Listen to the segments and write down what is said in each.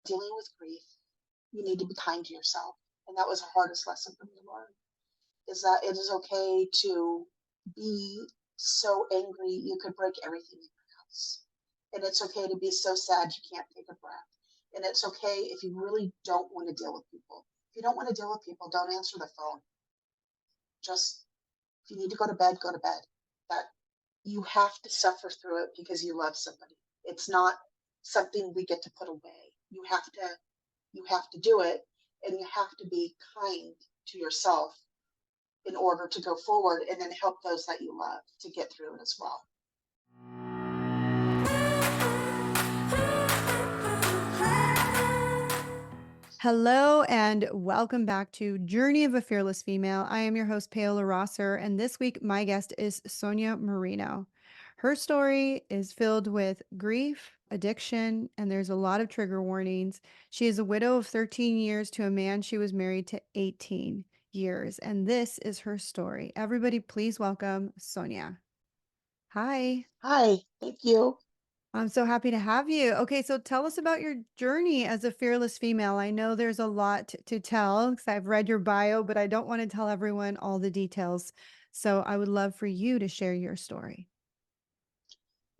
dealing with grief, you need to be kind to yourself. And that was the hardest lesson for me to learn, is that it is okay to be so angry you could break everything in your house. And it's okay to be so sad you can't take a breath. And it's okay if you really don't want to deal with people. If you don't want to deal with people, don't answer the phone. Just, if you need to go to bed, go to bed. That you have to suffer through it because you love somebody. It's not something we get to put away. You have to do it, and you have to be kind to yourself in order to go forward and then help those that you love to get through it as well. Hello and welcome back to Journey of a Fearless Female. I am your host, Paola Rosser, and this week my guest is Sonja Marino. Her story is filled with grief, addiction, and there's a lot of trigger warnings. She is a widow of 13 years to a man she was married to 18 years, and this is her story. Everybody, please welcome Sonja. Hi. Hi, thank you. I'm so happy to have you. Okay, so tell us about your journey as a fearless female. I know there's a lot to tell because I've read your bio, but I don't want to tell everyone all the details. So I would love for you to share your story.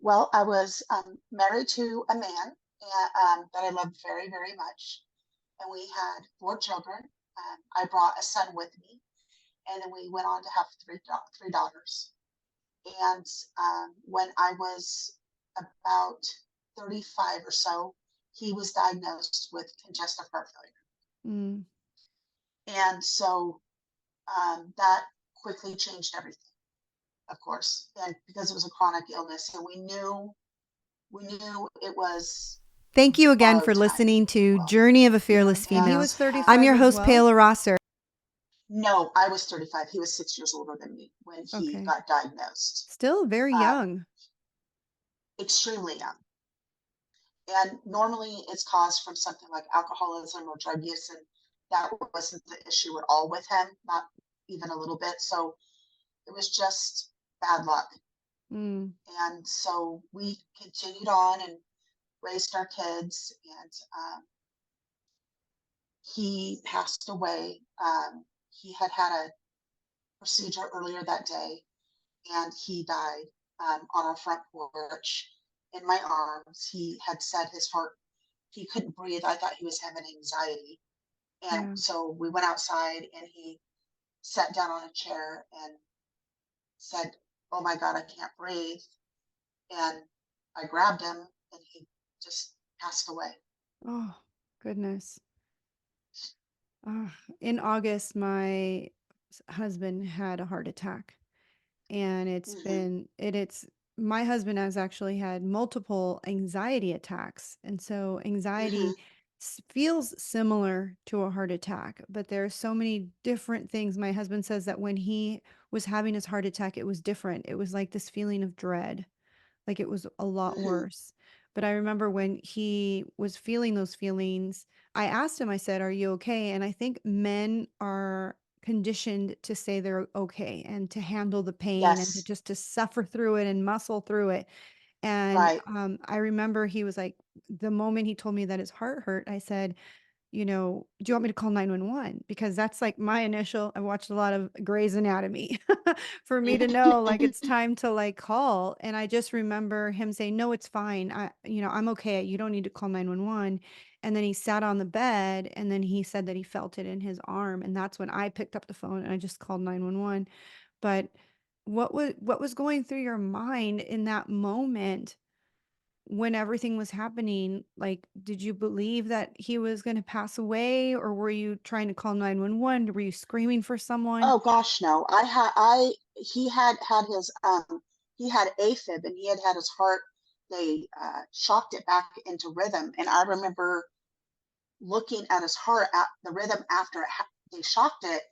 Well, I was married to a man that I loved very, very much, and we had 4 children. I brought a son with me, and then we went on to have three daughters. And when I was about 35 or so, he was diagnosed with congestive heart failure. Mm. And so that quickly changed everything, of course, and because it was a chronic illness, and we knew it was Thank you again borrowed for time. listening to Well, Journey of a Fearless and Female. I'm 35 your as host, well? Paola Rosser. No, I was 35. He was 6 years older than me when he Okay. got diagnosed. Still very young. Extremely young. And normally it's caused from something like alcoholism or drug use, and that wasn't the issue at all with him, not even a little bit. So it was just bad luck. Mm. And so we continued on and raised our kids, and he passed away. He had had a procedure earlier that day, and he died on our front porch in my arms. He had said his heart, he couldn't breathe. I thought he was having anxiety. And Yeah. so we went outside, and he sat down on a chair and said, "Oh my God, I can't breathe." And I grabbed him, and he just passed away. Oh, goodness. In August, my husband had a heart attack. And Hmm. it's my husband has actually had multiple anxiety attacks. And so Hmm. anxiety feels similar to a heart attack, but there are so many different things. My husband says that when he was having his heart attack, it was different. It was like this feeling of dread, like it was a lot Hmm. worse. But I remember when he was feeling those feelings, I asked him, I said, "Are you okay?" And I think men are conditioned to say they're okay and to handle the pain and to Yes, just to suffer through it and muscle through it. And right. I remember he was like, the moment he told me that his heart hurt, I said, "Do you want me to call 911?" Because that's like my initial, I watched a lot of Grey's Anatomy for me to know like it's time to like call. And I just remember him saying, "No, it's fine. I'm okay. You don't need to call 911." And then he sat on the bed and then he said that he felt it in his arm. And that's when I picked up the phone and I just called 911. But what was going through your mind in that moment when everything was happening? Like, did you believe that he was going to pass away, or were you trying to call 911? Were you screaming for someone? Oh gosh, no. He had his he had AFib, and he had his heart. They shocked it back into rhythm, and I remember looking at his heart at the rhythm after they shocked it,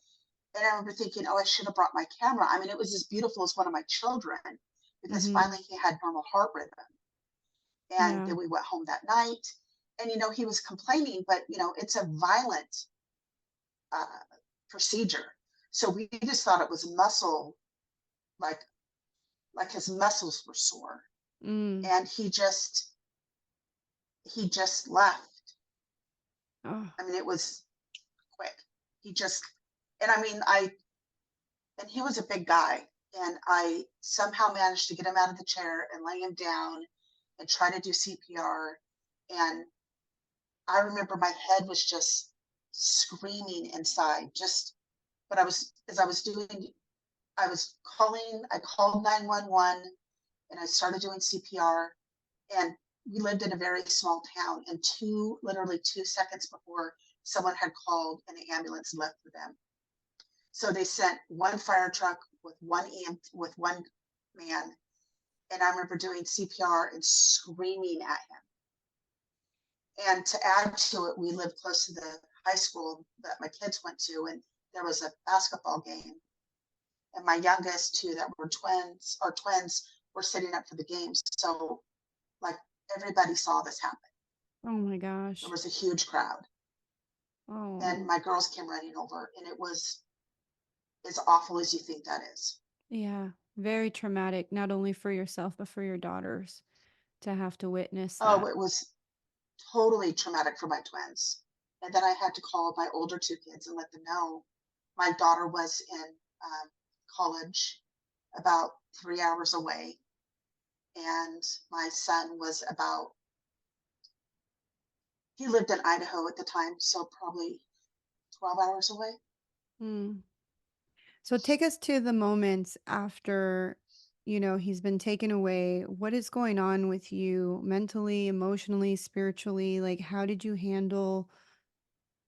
and I remember thinking, oh, I should have brought my camera. I mean, it was as beautiful as one of my children, because Mm-hmm. finally he had normal heart rhythm. And Yeah. then we went home that night, and he was complaining, but it's a violent uh, procedure. So we just thought it was muscle, like his muscles were sore, Mm. and he just left. I mean, it was quick. He just, and I mean, and he was a big guy, and I somehow managed to get him out of the chair and lay him down and try to do CPR. And I remember my head was just screaming inside. Just, but as I was doing, I called 911 and I started doing CPR. And we lived in a very small town, and literally 2 seconds before, someone had called and the ambulance left for them. So they sent one fire truck with one man. And I remember doing CPR and screaming at him. And to add to it, we lived close to the high school that my kids went to, and there was a basketball game. And my youngest two that were twins were sitting up for the games. So like everybody saw this happen. Oh my There gosh. was a huge crowd. And Oh, my girls came running over, and it was as awful as you think that is. yeah. Very traumatic, not only for yourself, but for your daughters to have to witness Oh, that. it was totally traumatic for my twins. And then I had to call my older two kids and let them know my daughter was in college about 3 hours away, and my son was he lived in Idaho at the time, so probably 12 hours away. Mm. So take us to the moments after, he's been taken away. What is going on with you mentally, emotionally, spiritually? Like, how did you handle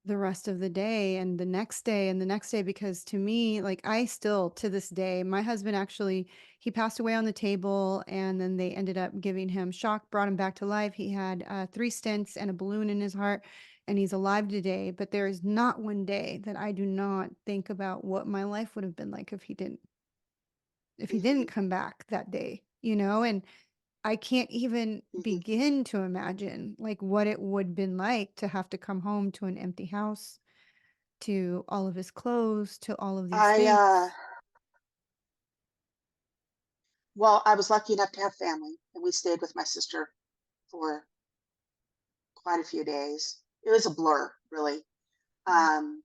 the rest of the day and the next day and the next day? Because to me, like, I still to this day, my husband actually, he passed away on the table, and then they ended up giving him shock, brought him back to life. He had 3 stents and a balloon in his heart, and he's alive today. But there is not one day that I do not think about what my life would have been like if he didn't Mm-hmm, come back that day, and I can't even mm-hmm. begin to imagine like what it would have been like to have to come home to an empty house, to all of his clothes, to all of these I things. Well, I was lucky enough to have family, and we stayed with my sister for quite a few days. It was a blur, really. Mm. Um,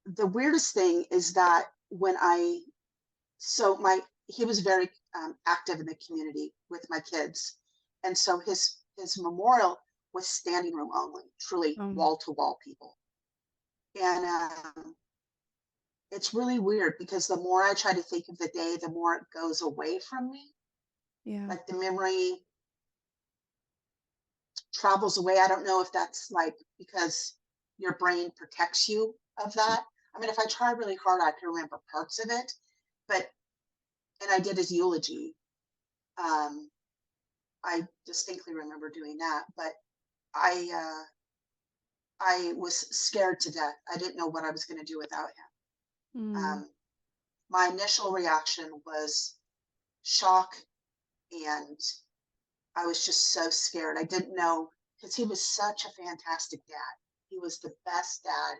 the weirdest thing is that when I so my he was very active in the community with my kids, and so his memorial was standing room only, truly Um, wall to wall people. And it's really weird because the more I try to think of the day, the more it goes away from me. yeah. Like the memory travels away. I don't know if that's like because your brain protects you of that. I mean, if I try really hard, I can remember parts of it, but and I did his eulogy. Um, I distinctly remember doing that, but I I was scared to death. I didn't know what I was going to do without him. Mm, My initial reaction was shock, and I was just so scared. I didn't know because he was such a fantastic dad. He was the best dad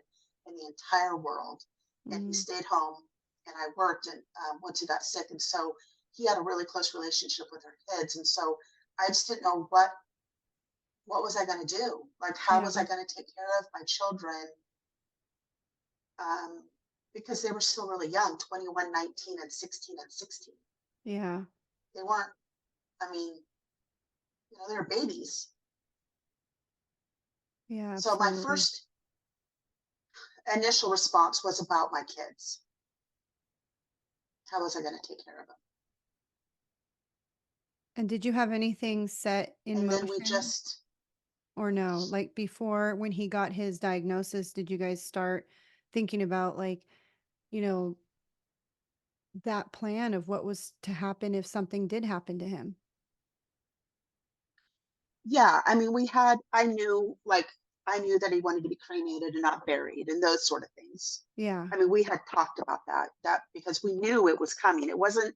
in the entire world, and he mm, stayed home, and I worked, and once he got sick, and so he had a really close relationship with our kids, and so I just didn't know what was I going to do? Like, how yeah. was I going to take care of my children? Um, because they were still really young, 21, 19, and 16 and 16. Yeah. They weren't, I mean, they were babies. Yeah, So my absolutely. first initial response was about my kids. How was I going to take care of them? And did you have anything set in And then we motion just, or no? Like before when he got his diagnosis, did you guys start thinking about like, you know, that plan of what was to happen if something did happen to him? yeah, I mean, I knew that he wanted to be cremated and not buried and those sort of things. Yeah. I mean, we had talked about that because we knew it was coming. It wasn't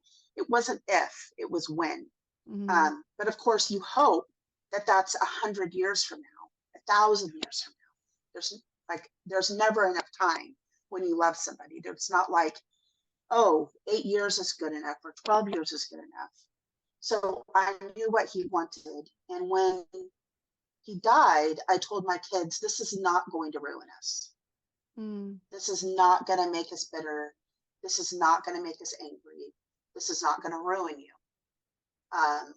if, it was when. Mhm. But of course, you hope that that's 100 years from now, 1,000 years from now. There's never enough time when you love somebody. It's not like, oh, 8 years is good enough or 12 years is good enough. So I knew what he wanted, and when he died, I told my kids, this is not going to ruin us. Mm. This is not going to make us bitter. This is not going to make us angry. This is not going to ruin you. Um,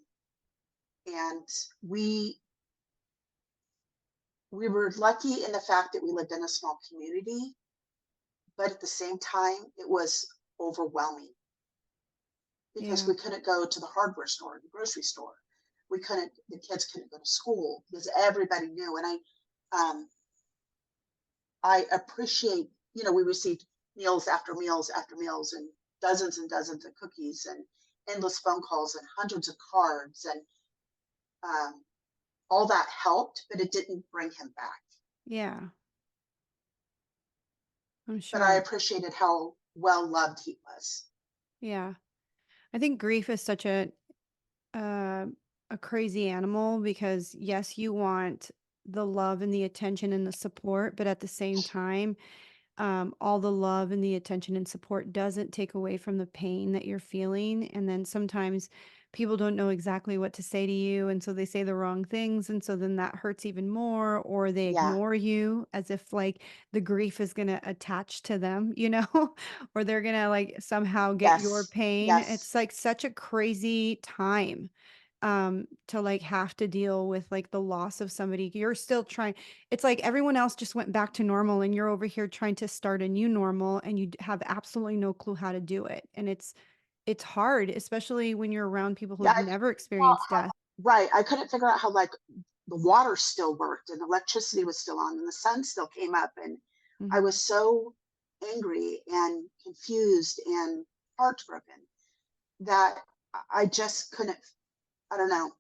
and we we were lucky in the fact that we lived in a small community, but at the same time, it was overwhelming because Yeah. we couldn't go to the hardware store, the grocery store. We couldn't. The kids couldn't go to school because everybody knew. And I appreciate. We received meals after meals after meals, and dozens of cookies, and endless phone calls, and hundreds of cards, and um, all that helped, but it didn't bring him back. Yeah. I'm But I sure. appreciated how well loved he was. Yeah. I think grief is such uh, a crazy animal because yes, you want the love and the attention and the support, but at the same time, all the love and the attention and support doesn't take away from the pain that you're feeling. And then sometimes people don't know exactly what to say to you. And so they say the wrong things. And so then that hurts even more, or they Yeah. ignore you as if like the grief is going to attach to them, or they're going to like somehow get your Yes. pain. Yes. It's like such a crazy time to like have to deal with like the loss of somebody. You're still trying, it's like everyone else just went back to normal and you're over here trying to start a new normal and you have absolutely no clue how to do it. And it's hard, especially when you're around people who Yeah. have I couldn't never figure out experienced how, death. right. I couldn't figure out how like the water still worked and electricity was still on and the sun still came up. And I Mhm. was so angry and confused and heartbroken that I just couldn't, I don't know.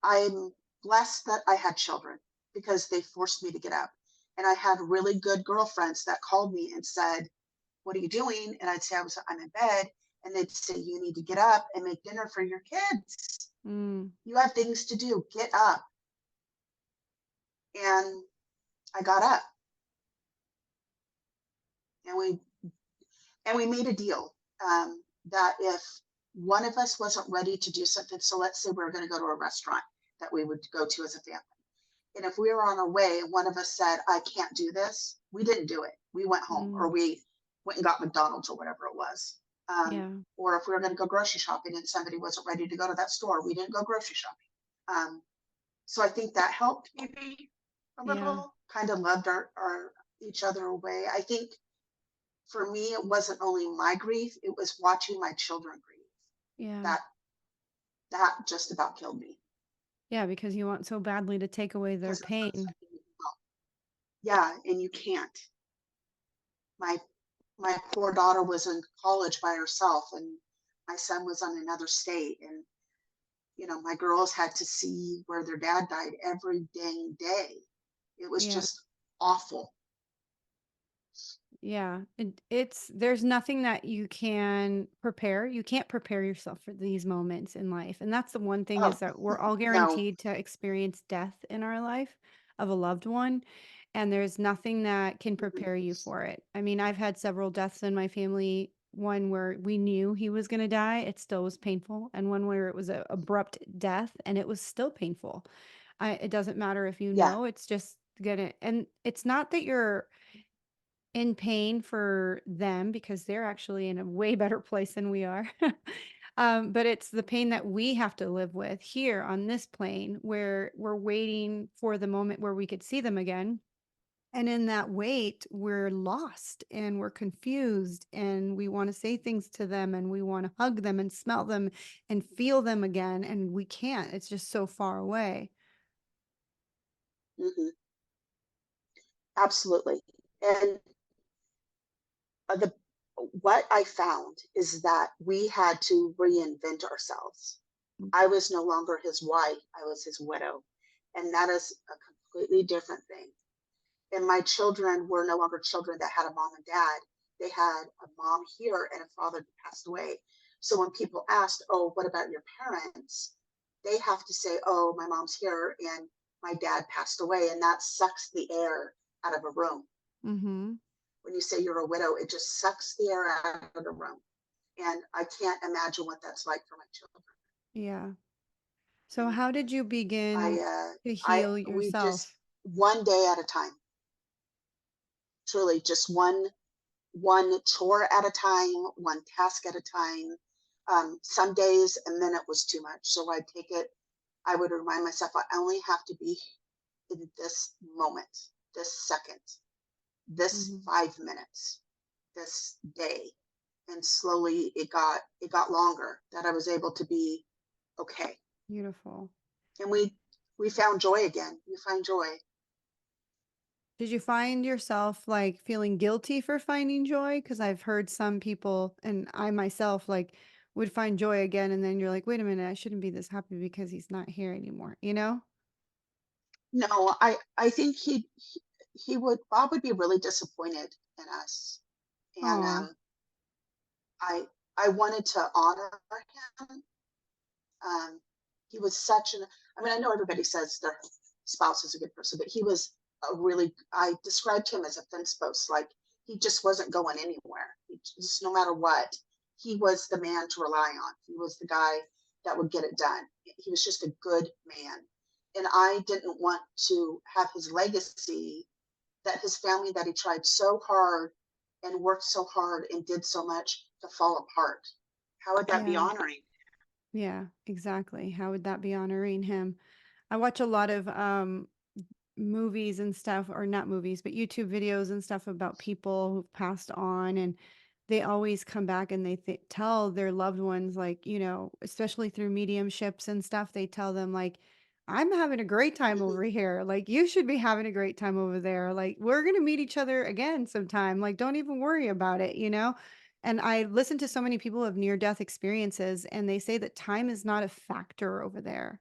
I'm blessed that I had children because they forced me to get up. And I had really good girlfriends that called me and said, "What are you doing?" And I'd say, I'm in bed. And they'd say, "You need to get up and make dinner for your kids. Mm. You have things to do. Get up." And I got up, and we made a deal, that if one of us wasn't ready to do something, so let's say we were going to go to a restaurant that we would go to as a family. And if we were on our way and one of us said, "I can't do this," we didn't do it. We went home, or Mm. we went and got McDonald's or whatever it was. Yeah. Or if we were going to go grocery shopping and somebody wasn't ready to go to that store, we didn't go grocery shopping. Um, so I think that helped maybe a Yeah. little, kind of loved our each other away. I think for me, it wasn't only my grief, it was watching my children grieve. Yeah. That that just about killed me Yeah, because you want so badly to take away their because it's not pain. something you can help. Yeah, and you can't. My my poor daughter was in college by herself, and my son was on another state, and my girls had to see where their dad died every dang day. It was Yeah. just awful. Yeah, it's there's nothing that you can prepare. You can't prepare yourself for these moments in life. And that's the one thing Oh, is that we're all no. guaranteed to experience death in our life of a loved one. And there's nothing that can prepare you Mhm. for it. I mean, I've had several deaths in my family, one where we knew he was going to die, it still was painful, and one where it was a abrupt death and it was still painful. It doesn't matter if you Yeah. know, it's just gonna, and it's not that you're in pain for them because they're actually in a way better place than we are. But it's the pain that we have to live with here on this plane where we're waiting for the moment where we could see them again. And in that wait, we're lost and we're confused and we want to say things to them and we want to hug them and smell them and feel them again. And we can't, it's just so far away. Hmm. Absolutely. And the what I found is that we had to reinvent ourselves. I was no longer his wife, I was his widow. And that is a completely different thing. And my children were no longer children that had a mom and dad. They had a mom here and a father who passed away. So when people asked, "Oh, what about your parents?" they have to say, "Oh, my mom's here and my dad passed away." And that sucks the air out of a room. Mm-hmm. When you say you're a widow, it just sucks the air out of the room. And I can't imagine what that's like for my children. Yeah. So how did you I, begin uh, to I, heal we just yourself? one day at a time, truly just one chore at a time, one task at a time. Some days a minute was too much. So I'd take it, I would remind myself, I only have to be in this moment, this second, this Mhm. 5 minutes, this day. And slowly it got longer that I was able to be okay. Beautiful. And we found joy again. We find joy. Did you find yourself, like, feeling guilty for finding joy? Because 'Cause I've heard some people, and I myself, like, would find joy again, and then you're like, "Wait a minute, I shouldn't be this happy because he's not here anymore," you know? No, I think he would Bob would be really disappointed in us. And Oh, I I wanted to honor him. Um, he was such an, I mean, I know everybody says their spouse is a good person, but he was a really, I described him as a fence post. Like he just wasn't going anywhere. He just, no matter what, he was the man to rely on. He was the guy that would get it done. He was just a good man. And I didn't want to have his legacy, that his family that he tried so hard and worked so hard and did so much, to fall apart. How would that be yeah. honoring? Yeah, exactly. How would that be honoring him? I watch a lot of movies and stuff, or not movies, but YouTube videos and stuff about people who've passed on, and they always come back and they tell their loved ones, like, especially through mediumships and stuff, they tell them, like, I'm having a great time Mhm. over here. Like, you should be having a great time over there. Like, we're going to meet each other again sometime. Like, don't even worry about it? And I listen to so many people of near death experiences, and they say that time is not a factor over there.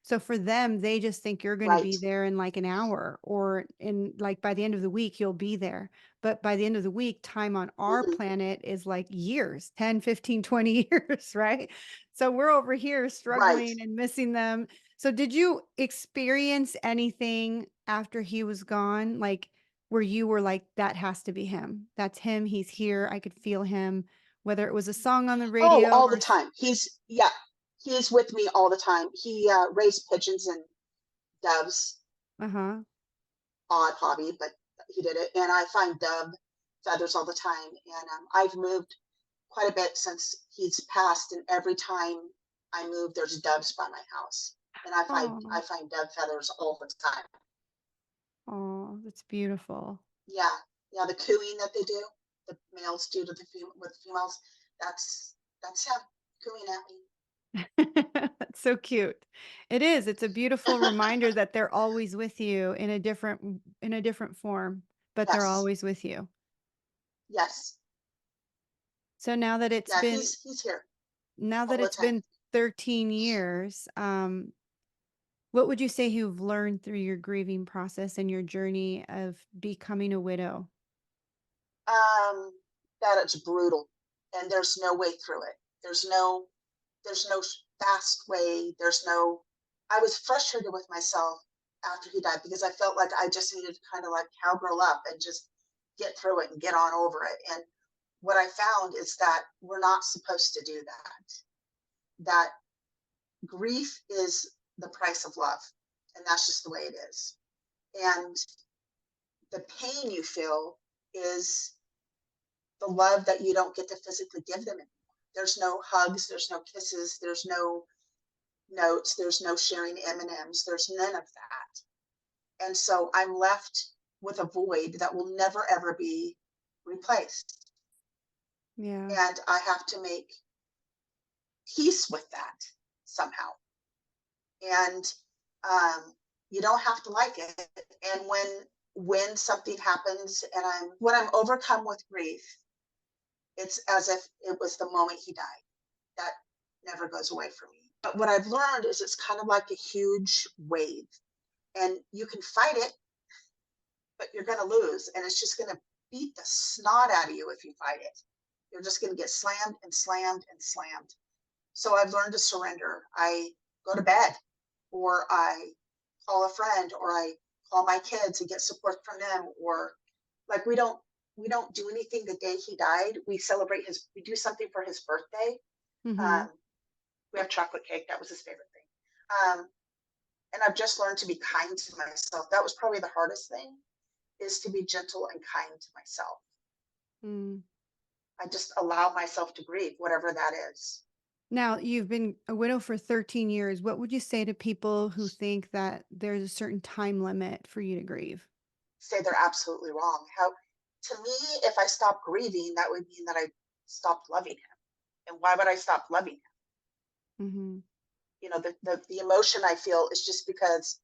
So for them, they just think you're gonna Right. be there in like an hour, or in like by the end of the week, you'll be there. But by the end of the week, time on our Mhm. planet is like years, 10, 15, 20 years, right? So we're over here Right. struggling and missing them. So did you experience anything after he was gone? Like where you were like, that has to be him. That's him. He's here. I could feel him, whether it was a song on the Oh, radio all or, the time. Yeah, he's with me all the time. He raised pigeons and doves. uh-huh. Odd hobby, but he did it. And I find dove feathers all the time. And I've moved quite a bit since he's passed. And every time I move, there's doves by my house. And I Oh, find dove feathers all the time. oh, that's beautiful. Yeah, yeah. The cooing that they do, the males do to with females. That's him cooing at me. That's so cute. It is. It's a beautiful reminder that they're always with you in a different form, but they're Yes, always with you. yes, So yeah. He's here now all that the it's time. been 13 years, what would you say you've learned through your grieving process and your journey of becoming a widow? Um, that it's brutal, and there's no way through it. There's no fast way. There's no. I was frustrated with myself after he died because I felt like I just needed to kind of like cowgirl up and just get through it and get on over it. And what I found is that we're not supposed to do that. That grief is the price of love, and that's just the way it is. And the pain you feel is the love that you don't get to physically give them anymore. There's no hugs, there's no kisses, there's no notes, there's no sharing M&Ms, there's none of that. And so I'm left with a void that will never ever be replaced. Yeah. And I have to make peace with that somehow. And um, you don't have to like it. And when something happens and when I'm overcome with grief, it's as if it was the moment he died. That never goes away from me. But what I've learned is it's kind of like a huge wave, and you can fight it, but you're going to lose, and it's just going to beat the snot out of you if you fight it. You're just going to get slammed and slammed and slammed. So I've learned to surrender. I go to bed, or I call a friend, or I call my kids and get support from them, or like we don't do anything the day he died. We do something for his birthday. Mhm. Um, we have chocolate cake. That was his favorite thing. Um, and I've just learned to be kind to myself. That was probably the hardest thing, is to be gentle and kind to myself. Mm. I just allow myself to grieve, whatever that is. Now, you've been a widow for 13 years. What would you say to people who think that there's a certain time limit for you to grieve? Say they're absolutely wrong. How, to me, if I stopped grieving, that would mean that I stopped loving him. And why would I stop loving him? Mhm. The emotion I feel is just because,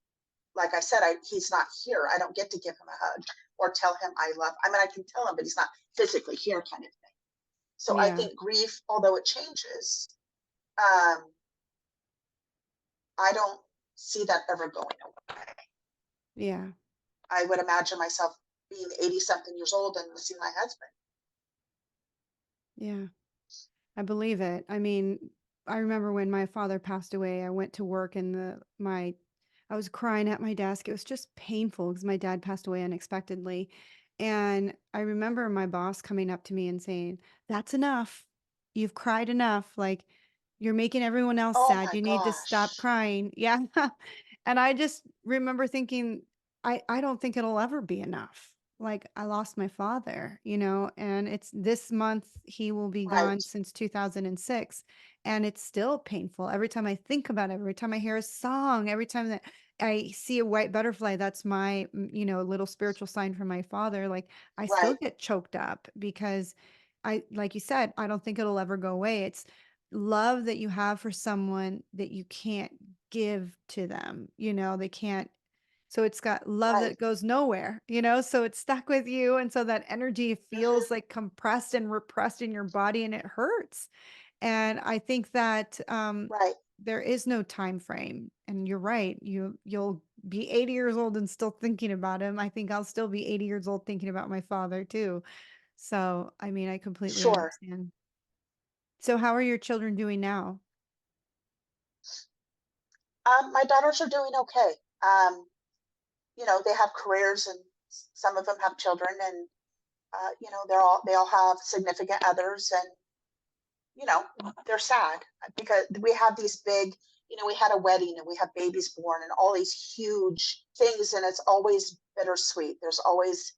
like I said, he's not here. I don't get to give him a hug or tell him I love. I mean, I can tell him, but he's not physically here, kind of thing. So I Yeah. think grief, although it changes, um, I don't see that ever going away. Yeah. I would imagine myself being 80 something years old and missing my husband. Yeah. I believe it. I mean, I remember when my father passed away, I went to work and I was crying at my desk. It was just painful because my dad passed away unexpectedly. And I remember my boss coming up to me and saying, "That's enough. You've cried enough. Like, you're making everyone else Oh sad. my You need to stop gosh. crying." Yeah. And I just remember thinking, I don't think it'll ever be enough. Like, I lost my father, and it's this month he will be gone Right, since 2006, and it's still painful every time I think about it, every time I hear a song, every time that I see a white butterfly, that's my, little spiritual sign from my father. Like, I still right, get choked up because like you said, I don't think it'll ever go away. It's love that you have for someone that you can't give to them, they can't, so it's got love right. that goes nowhere, so it's stuck with you, and so that energy Hmm. feels, like, compressed and repressed in your body, and it hurts, and I think that, Right. there is no time frame, and you're right, you'll be 80 years old and still thinking about him. I think I'll still be 80 years old thinking about my father too. So, I mean, I completely Sure. understand. So how are your children doing now? My daughters are doing okay. They have careers, and some of them have children, and they all have significant others, and you know they're sad because we have these big. We had a wedding and we have babies born and all these huge things, and it's always bittersweet. There's always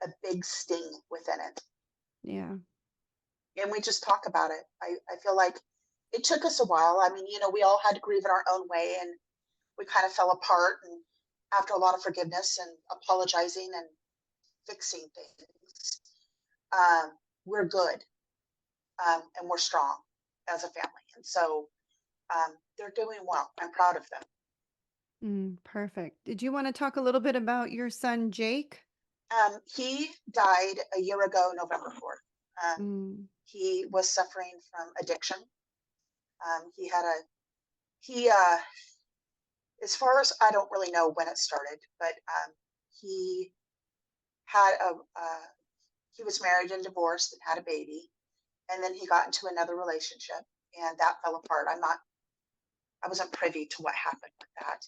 a big sting within it, Yeah. and we just talk about it. I feel like it took us a while. I mean, we all had to grieve in our own way, and we kind of fell apart. And after a lot of forgiveness and apologizing and fixing things, um, we're good, and we're strong as a family. And so they're doing well. I'm proud of them. Perfect. Did you wanna talk a little bit about your son, Jake? He died a year ago, November 4th. Mm, He was suffering from addiction. He had as far as I don't really know when it started, but he had he was married and divorced and had a baby, and then he got into another relationship, and that fell apart. I wasn't privy to what happened with that.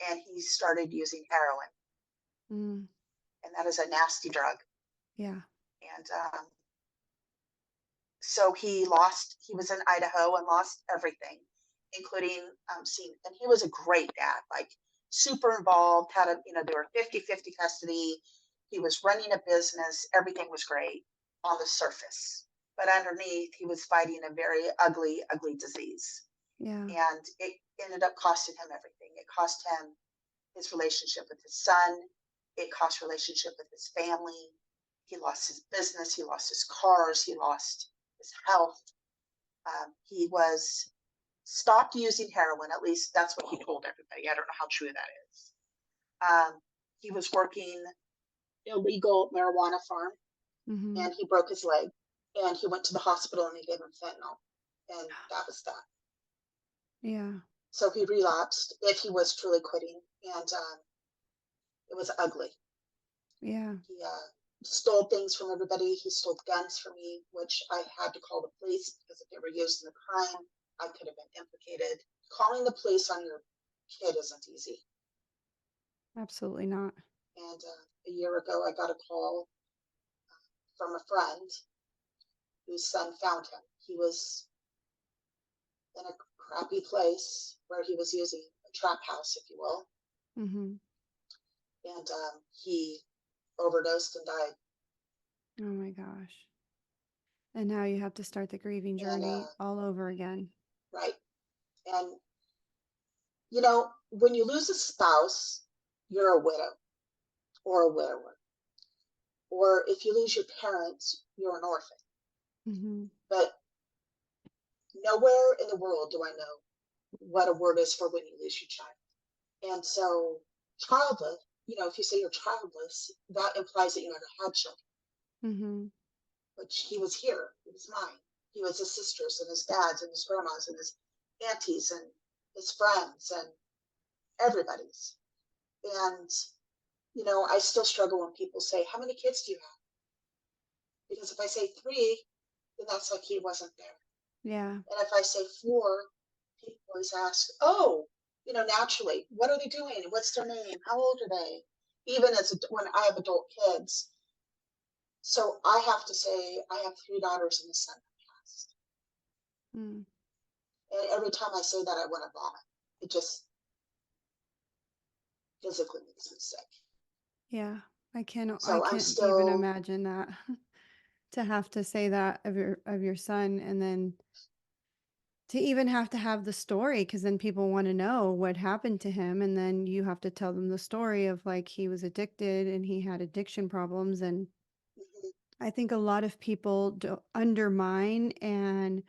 And he started using heroin, mm, and that is a nasty drug. yeah, And so he was in Idaho and lost everything, including seeing, and he was a great dad, like super involved, they were 50-50 custody. He was running a business. Everything was great on the surface. But underneath, he was fighting a very ugly, ugly disease. yeah, And it ended up costing him everything. It cost him his relationship with his son. It cost relationship with his family. He lost his business. He lost his cars. He lost his health. He was stopped using heroin. At least that's what he told everybody. I don't know how true that is. He was working illegal marijuana farm, mhm, and he broke his leg. And he went to the hospital and they gave him fentanyl, and that was that. yeah, So he relapsed if he was truly quitting, and it was ugly. yeah, He stole things from everybody. He stole guns from me, which I had to call the police because if they were used in the crime, I could have been implicated. Calling the police on your kid isn't easy. absolutely not. And a year ago, I got a call from a friend whose son found him. He was in a crappy place where he was using a trap house, if you will, Mhm. and he overdosed and died. Oh my gosh. And now you have to start the grieving And journey all over again. right, and you know, when you lose a spouse, you're a widow or a widower, or if you lose your parents, you're an orphan. Mhm. But nowhere in the world do I know what a word is for when you lose your child. And so, childless, you know, if you say you're childless, that implies that you never had children, Mhm. which he was here. He was mine. He was his sisters and his dads and his grandmas and his aunties and his friends and everybody's. And, you know, I still struggle when people say, how many kids do you have? Because if I say three, then that's like he wasn't there. Yeah. And if I say four, people always ask, oh, you know, naturally, what are they doing? What's their name? How old are they? Even as when I have adult kids. So I have to say, I have three daughters and a son that passed. Mm. And every time I say that, I want to vomit. It just physically makes me sick. Yeah. I So I'm can't even still, imagine that to have to say that of your son and then to even have to have the story because then people want to know what happened to him and then you have to tell them the story of like he was addicted and he had addiction problems and mhm, I think a lot of people undermine and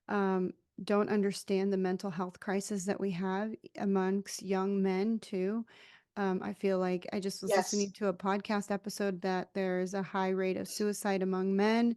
um, don't understand the mental health crisis that we have amongst young men too. I feel like I just was yes, listening to a podcast episode that there's a high rate of suicide among men,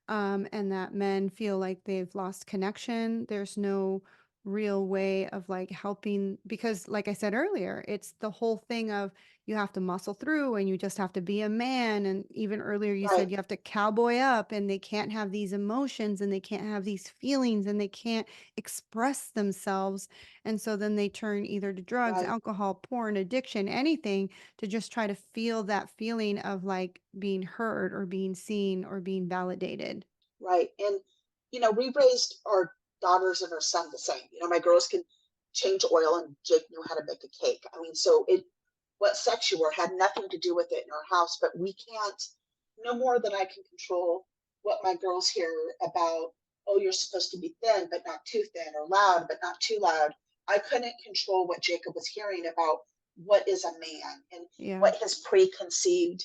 and that men feel like they've lost connection. There's no real way of like helping because like I said earlier, it's the whole thing of you have to muscle through and you just have to be a man. And even earlier you right, said you have to cowboy up and they can't have these emotions and they can't have these feelings and they can't express themselves. And so then they turn either to drugs, right. alcohol, porn, addiction, anything to just try to feel that feeling of like being heard or being seen or being validated. Right. And, you know, we raised our daughters and our son the same. You know, my girls can change oil and Jake knew how to make a cake. I mean, so what sex you were had nothing to do with it in our house, but we can't, no more than I can control what my girls hear about, oh, you're supposed to be thin, but not too thin, or loud, but not too loud. I couldn't control what Jacob was hearing about what is a man and Yeah. what his preconceived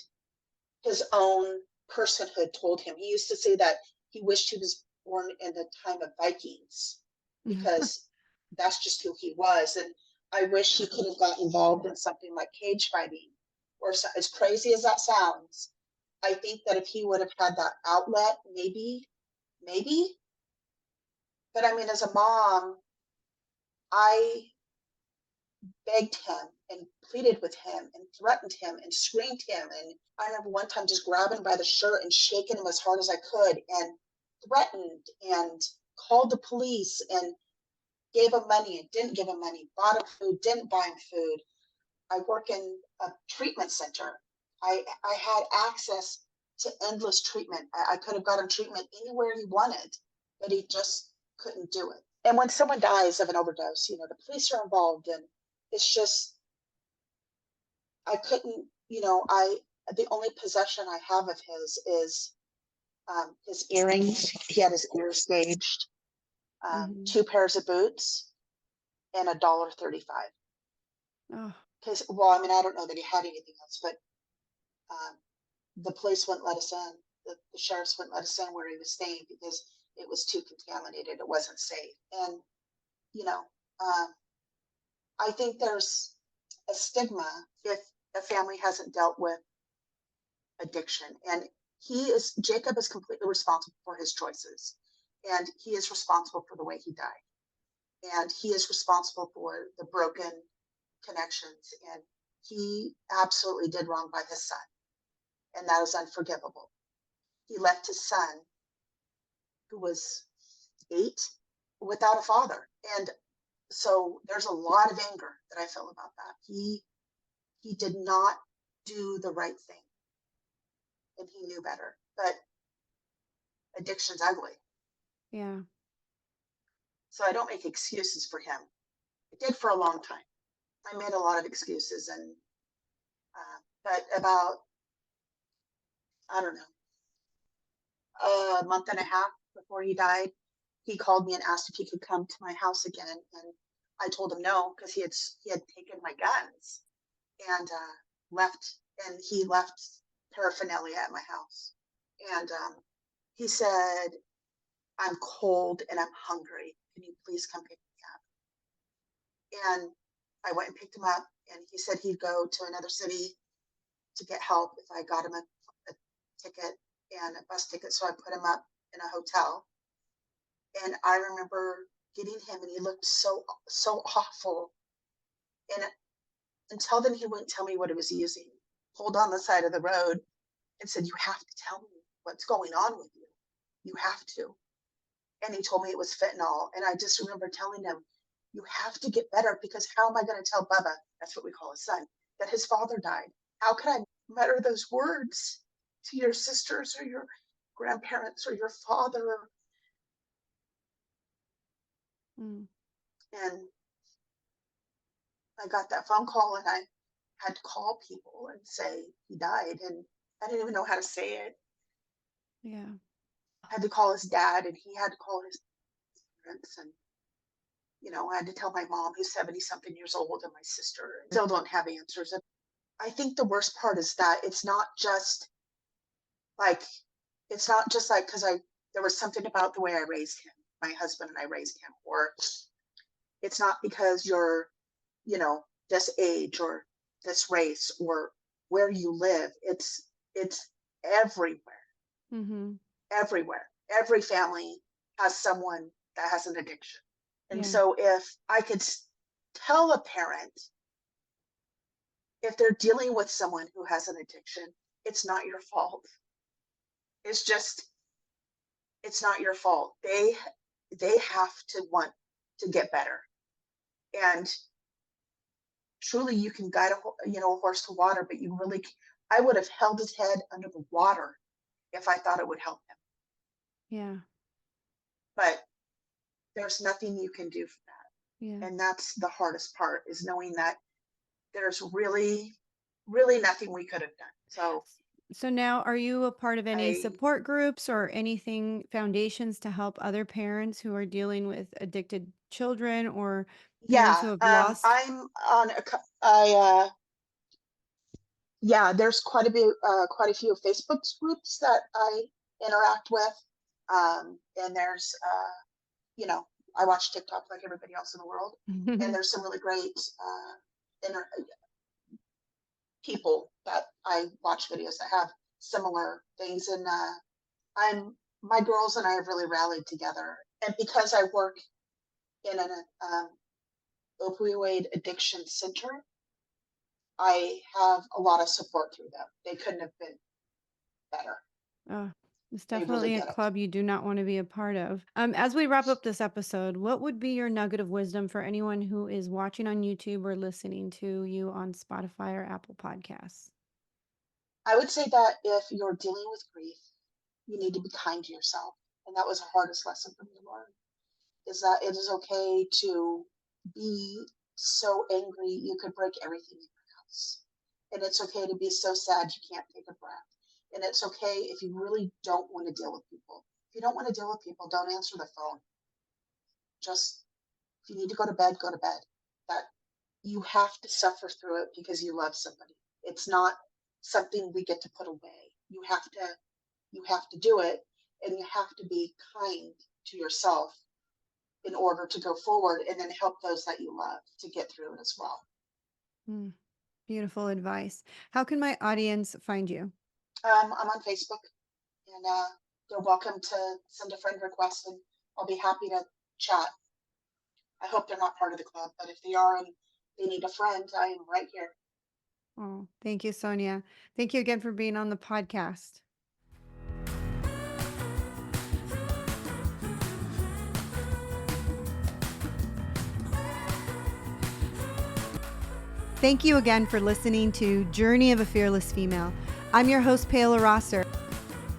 his own personhood told him. He used to say that he wished he was born in the time of Vikings because that's just who he was. And I wish he could have got involved in something like cage fighting, or as crazy as that sounds. I think that if he would have had that outlet, maybe. But I mean, as a mom, I begged him and pleaded with him and threatened him and screamed him. And I remember one time just grabbing him by the shirt and shaking him as hard as I could and threatened and called the police and gave him money and didn't give him money, bought him food, didn't buy him food. I work in a treatment center. I had access to endless treatment. I could have got him treatment anywhere he wanted, but he just couldn't do it. And when someone dies of an overdose, you know, the police are involved and it's just I couldn't, you know, the only possession I have of his earrings. He had his ears staged, Mhm. two pairs of boots, and $1.35. Oh. Because, well, I mean, I don't know that he had anything else, but um, the police wouldn't let us in. The sheriffs wouldn't let us in where he was staying because it was too contaminated. It wasn't safe. And, you know, um, I think there's a stigma if a family hasn't dealt with addiction. And Jacob is completely responsible for his choices. And he is responsible for the way he died. And he is responsible for the broken connections. And he absolutely did wrong by his son. And that is unforgivable. He left his son, who was 8, without a father. And so there's a lot of anger that I feel about that. He did not do the right thing and he knew better. But addiction's ugly. Yeah. So I don't make excuses for him. I did for a long time. I made a lot of excuses, and but about, I don't know, a month and a half before he died, he called me and asked if he could come to my house again, and I told him no, because he had taken my guns and left, and he left paraphernalia at my house. And he said, "I'm cold and I'm hungry. Can you please come pick me up?" And I went and picked him up, and he said he'd go to another city to get help if I got him a ticket and a bus ticket. So I put him up in a hotel. And I remember getting him, and he looked so awful. And until then, he wouldn't tell me what he was using. Pulled on the side of the road and said, "You have to tell me what's going on with you. You have to." And he told me it was fentanyl. And I just remember telling him, "You have to get better, because how am I going to tell Bubba," that's what we call his son, "that his father died? How can I mutter those words to your sisters or your grandparents or your father?" Mm. And I got that phone call, and I had to call people and say he died. And I didn't even know how to say it. Yeah. I had to call his dad, and he had to call his parents. And, I had to tell my mom, who's 70 something years old, and my sister, and still don't have answers. And I think the worst part is that like, it's not just like, because there was something about the way I raised him, my husband and I raised him, or it's not because you're, this age or this race or where you live. It's everywhere, Mm-hmm. everywhere. Every family has someone that has an addiction. And Yeah. so if I could tell a parent, if they're dealing with someone who has an addiction, it's not your fault. It's just, it's not your fault. They have to want to get better. And truly, you can guide a horse to water, but I would have held his head under the water if I thought it would help him. Yeah. But there's nothing you can do for that. Yeah. And that's the hardest part, is knowing that there's really, really nothing we could have done. So now, are you a part of any I support groups or anything, foundations to help other parents who are dealing with addicted children or parents who Yeah, have lost? I'm on yeah, there's quite a few Facebook groups that I interact with. And there's, I watch TikTok like everybody else in the world. And there's some really great people that I watch videos that have similar things. And my girls and I have really rallied together. And because I work in an opioid addiction center, I have a lot of support through them. They couldn't have been better. Oh, it's They really definitely a get it. club you do not want to be a part of. As we wrap up this episode, what would be your nugget of wisdom for anyone who is watching on YouTube or listening to you on Spotify or Apple Podcasts? I would say that if you're dealing with grief, you need to be kind to yourself. And that was the hardest lesson for me to learn, is that it is okay to be so angry you could break everything in your house. And it's okay to be so sad you can't take a breath. And it's okay if you really don't want to deal with people. If you don't want to deal with people, don't answer the phone. Just, if you need to go to bed, go to bed. That you have to suffer through it because you love somebody. It's not something we get to put away. You have to do it, and you have to be kind to yourself in order to go forward, and then help those that you love to get through it as well. Mm, beautiful advice. How can my audience find you? I'm on Facebook, and they're welcome to send a friend request, and I'll be happy to chat. I hope they're not part of the club, but if they are and they need a friend, I am right here. Oh, thank you, Sonja. Thank you again for being on the podcast. Thank you again for listening to Journey of a Fearless Female. I'm your host, Paola Rosser.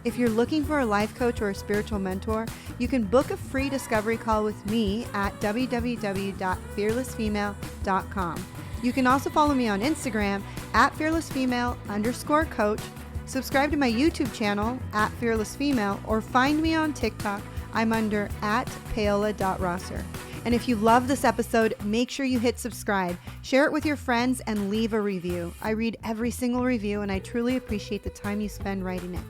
If you're looking for a life coach or a spiritual mentor, you can book a free discovery call with me at www.fearlessfemale.com. You can also follow me on Instagram at fearlessfemale_coach, subscribe to my YouTube channel at fearlessfemale, or find me on TikTok. I'm under at paola.rosser. And if you love this episode, make sure you hit subscribe, share it with your friends, and leave a review. I read every single review, and I truly appreciate the time you spend writing it.